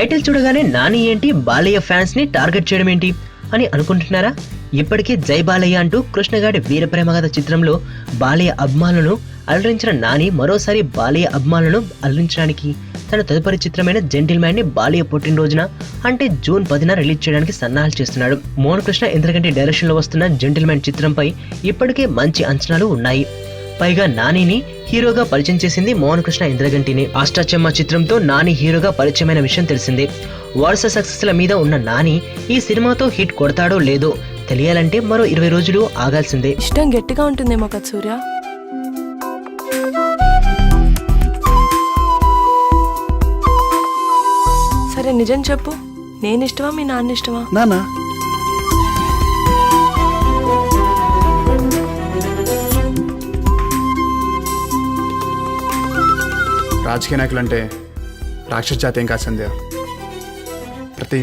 Title చూడగానే నాని ఏంటి Balayya fans ని టార్గెట్ చేయడం ఏంటి అని అనుకుంటున్నారా? ఇప్పటికే జై బాలయ్య అంటూ కృష్ణగాడి వీరప్రేమగాథ చిత్రంలో బాలయ్య అభిమానులను అలరించిన నాని మరోసారి బాలయ్య అభిమానులను అలరించడానికి తన తదుపరి చిత్రమైన జెంటిల్మ్యాన్ ని బాలయ్య పుట్టినరోజున అంటే జూన్ 10న రిలీజ్ చేయడానికి సన్నాహాలు చేస్తున్నాడు. మోహన్ కృష్ణ ఇంద్రగంటి డైరెక్షన్ లో వస్తున్న జెంటిల్మ్యాన్ చిత్రంపై ఇప్పటికే మంచి అంచనాలు ఉన్నాయి. పైగా నానిని హీరోగా పరిచయం చేసింది మోహన్ కృష్ణ ఇంద్రగంటిని. అష్టాచెమ్మ చిత్రంతో నాని హీరోగా పరిచయమైన విషయం తెలిసిందే. వరుస సక్సెస్ల మీద ఉన్న నాని ఈ సినిమాతో హిట్ కొడతాడో లేదో తెలియాలంటే మరో 20 రోజులు ఆగాల్సిందే. ఇష్టం గట్టిగా ఉంటుందేమో కదా సూర్య. సరే నిజం చెప్పు, నేను ఇష్టమా మీ నాన్న ఇష్టమా? నానా రాజకీయ నాయకులు అంటే రాక్షస జాతి ఏం కాదు సంధ్య. ప్రతి